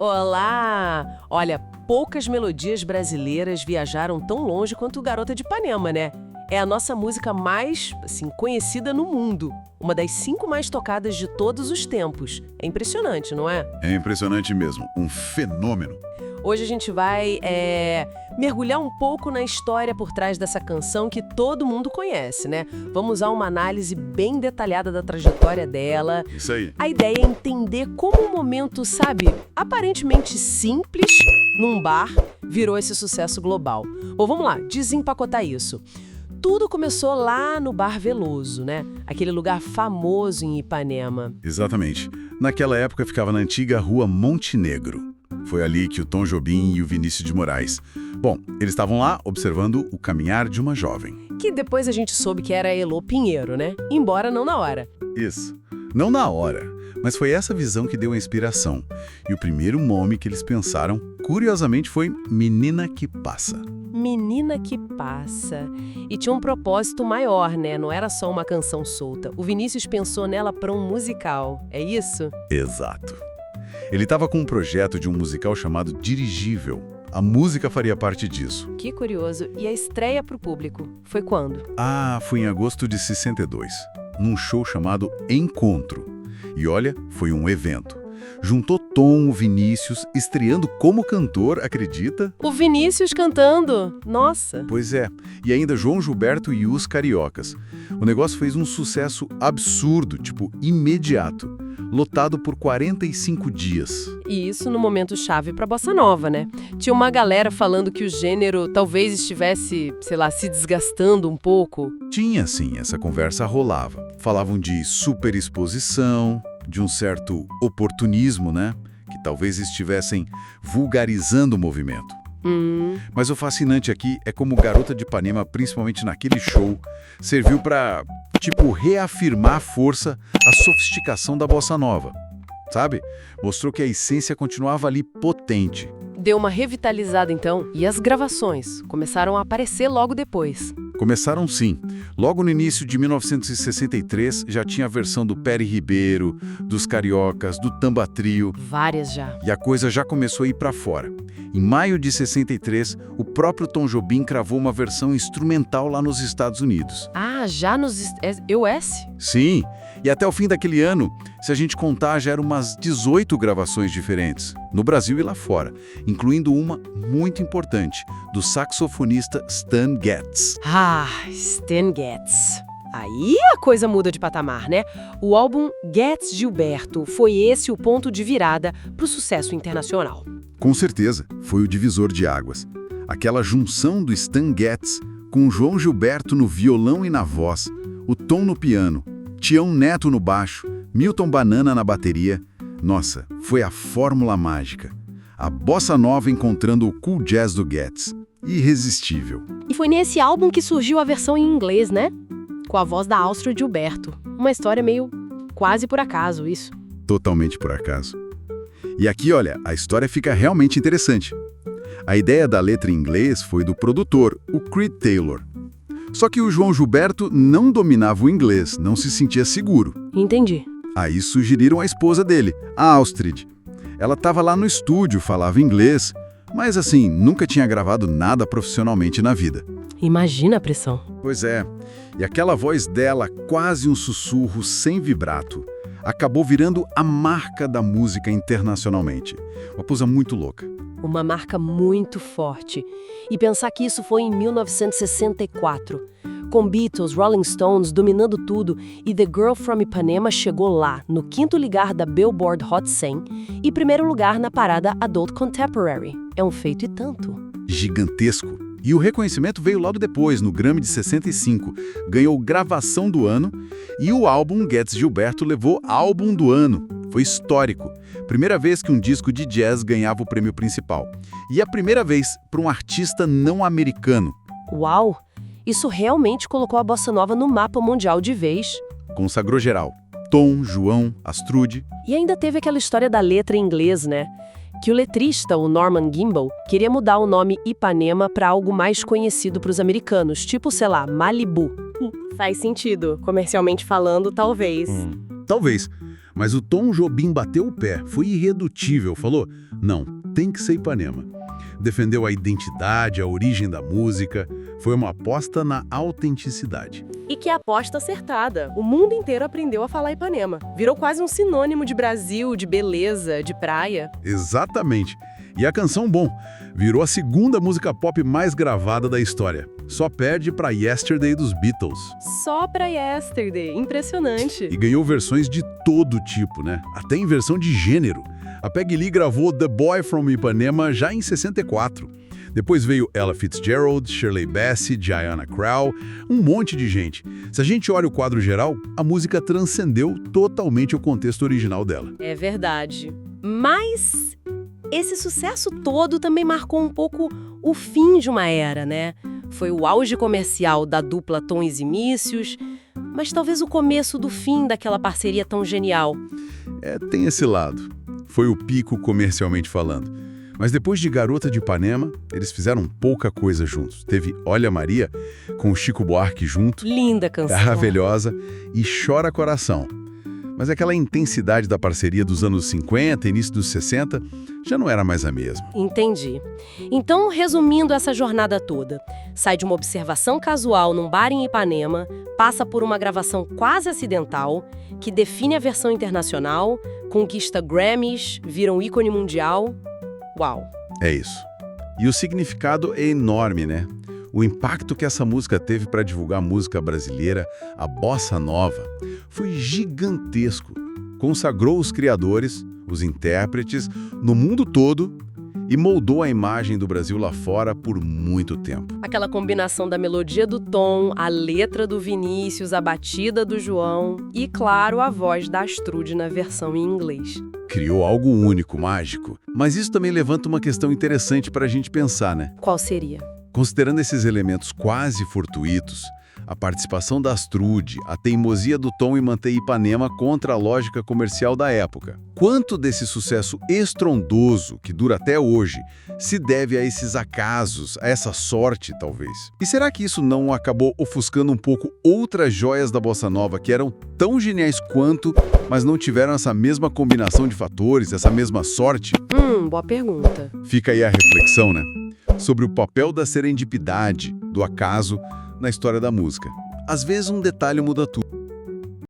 Olá! Olha, poucas melodias brasileiras viajaram tão longe quanto Garota de Ipanema, né? É a nossa música mais, conhecida no mundo. Uma das 5 mais tocadas de todos os tempos. É impressionante, não é? É impressionante mesmo, um fenômeno. Hoje a gente vai mergulhar um pouco na história por trás dessa canção que todo mundo conhece, né? Vamos usar uma análise bem detalhada da trajetória dela. Isso aí. A ideia é entender como um momento, aparentemente simples, num bar, virou esse sucesso global. Bom, vamos lá, desempacotar isso. Tudo começou lá no Bar Veloso, né? Aquele lugar famoso em Ipanema. Exatamente. Naquela época ficava na antiga Rua Montenegro. Foi ali que o Tom Jobim e o Vinícius de Moraes. Bom, eles estavam lá observando o caminhar de uma jovem. Que depois a gente soube que era a Elô Pinheiro, né? Embora não na hora. Isso. Não na hora, mas foi essa visão que deu a inspiração. E o primeiro nome que eles pensaram, curiosamente, foi Menina que Passa. Menina que Passa. E tinha um propósito maior, né? Não era só uma canção solta. O Vinícius pensou nela para um musical. É isso? Exato. Ele estava com um projeto de um musical chamado Dirigível. A música faria parte disso. Que curioso. E a estreia para o público? Foi quando? Foi em agosto de 62, num show chamado Encontro. E olha, foi um evento. Juntou Tom, o Vinícius, estreando como cantor, acredita? O Vinícius cantando! Nossa! Pois é, e ainda João Gilberto e os Cariocas. O negócio fez um sucesso absurdo, imediato. Lotado por 45 dias. E isso no momento chave pra Bossa Nova, né? Tinha uma galera falando que o gênero talvez estivesse, se desgastando um pouco. Tinha, sim, essa conversa rolava. Falavam de superexposição, de um certo oportunismo, né? Que talvez estivessem vulgarizando o movimento. Mas o fascinante aqui é como Garota de Ipanema, principalmente naquele show, serviu pra, reafirmar a força, a sofisticação da bossa nova. Sabe? Mostrou que a essência continuava ali potente. Deu uma revitalizada então, e as gravações começaram a aparecer logo depois. Começaram sim. Logo no início de 1963, já tinha a versão do Pere Ribeiro, dos Cariocas, do Tamba Trio. Várias já. E a coisa já começou a ir para fora. Em maio de 63, o próprio Tom Jobim cravou uma versão instrumental lá nos Estados Unidos. Já nos US? Sim, e até o fim daquele ano, se a gente contar, já eram umas 18 gravações diferentes, no Brasil e lá fora, incluindo uma muito importante, do saxofonista Stan Getz. Stan Getz. Aí a coisa muda de patamar, né? O álbum Getz Gilberto foi esse o ponto de virada para o sucesso internacional. Com certeza, foi o divisor de águas. Aquela junção do Stan Getz com o João Gilberto no violão e na voz, o Tom no piano, Tião Neto no baixo, Milton Banana na bateria. Nossa, foi a fórmula mágica. A bossa nova encontrando o cool jazz do Getz. Irresistível. E foi nesse álbum que surgiu a versão em inglês, né? Com a voz da Áustria Gilberto. Uma história meio quase por acaso, isso. Totalmente por acaso. E aqui, olha, a história fica realmente interessante. A ideia da letra em inglês foi do produtor, o Creed Taylor. Só que o João Gilberto não dominava o inglês, não se sentia seguro. Entendi. Aí sugeriram a esposa dele, a Áustrid. Ela estava lá no estúdio, falava inglês, mas nunca tinha gravado nada profissionalmente na vida. Imagina a pressão. Pois é, e aquela voz dela, quase um sussurro sem vibrato, acabou virando a marca da música internacionalmente. Uma coisa muito louca. Uma marca muito forte. E pensar que isso foi em 1964, com Beatles, Rolling Stones dominando tudo, e The Girl from Ipanema chegou lá, no 5º lugar da Billboard Hot 100 e 1º lugar na parada Adult Contemporary. É um feito e tanto. Gigantesco. E o reconhecimento veio logo depois, no Grammy de 65. Ganhou gravação do ano e o álbum Getz Gilberto levou álbum do ano. Foi histórico. Primeira vez que um disco de jazz ganhava o prêmio principal. E a primeira vez para um artista não americano. Uau! Isso realmente colocou a bossa nova no mapa mundial de vez. Consagrou geral. Tom, João, Astrude. E ainda teve aquela história da letra em inglês, né? Que o letrista, o Norman Gimbel, queria mudar o nome Ipanema para algo mais conhecido para os americanos, Malibu. Faz sentido. Comercialmente falando, talvez. Talvez. Mas o Tom Jobim bateu o pé, foi irredutível, falou, não, tem que ser Ipanema. Defendeu a identidade, a origem da música, foi uma aposta na autenticidade. E que aposta acertada. O mundo inteiro aprendeu a falar Ipanema. Virou quase um sinônimo de Brasil, de beleza, de praia. Exatamente. E a canção Bom virou a segunda música pop mais gravada da história. Só perde para Yesterday dos Beatles. Só pra Yesterday. Impressionante. E ganhou versões de todo tipo, né? Até em versão de gênero. A Peggy Lee gravou The Boy from Ipanema já em 64. Depois veio Ella Fitzgerald, Shirley Bassey, Diana Krall, um monte de gente. Se a gente olha o quadro geral, a música transcendeu totalmente o contexto original dela. É verdade. Mas esse sucesso todo também marcou um pouco o fim de uma era, né? Foi o auge comercial da dupla Tons e Mícios, mas talvez o começo do fim daquela parceria tão genial. Tem esse lado. Foi o pico comercialmente falando. Mas depois de Garota de Ipanema, eles fizeram pouca coisa juntos. Teve Olha Maria, com o Chico Buarque junto. Linda canção. Maravilhosa. E Chora Coração. Mas aquela intensidade da parceria dos anos 50, início dos 60, já não era mais a mesma. Entendi. Então, resumindo essa jornada toda, sai de uma observação casual num bar em Ipanema, passa por uma gravação quase acidental, que define a versão internacional, conquista Grammys, vira um ícone mundial. Uau! É isso. E o significado é enorme, né? O impacto que essa música teve para divulgar a música brasileira, a bossa nova, foi gigantesco. Consagrou os criadores, os intérpretes, no mundo todo e moldou a imagem do Brasil lá fora por muito tempo. Aquela combinação da melodia do Tom, a letra do Vinícius, a batida do João e, claro, a voz da Astrude na versão em inglês. Criou algo único, mágico. Mas isso também levanta uma questão interessante para a gente pensar, né? Qual seria? Considerando esses elementos quase fortuitos, a participação da Astrude, a teimosia do Tom em manter Ipanema contra a lógica comercial da época. Quanto desse sucesso estrondoso, que dura até hoje, se deve a esses acasos, a essa sorte, talvez? E será que isso não acabou ofuscando um pouco outras joias da bossa nova que eram tão geniais quanto, mas não tiveram essa mesma combinação de fatores, essa mesma sorte? Boa pergunta. Fica aí a reflexão, né? Sobre o papel da serendipidade, do acaso, na história da música. Às vezes um detalhe muda tudo.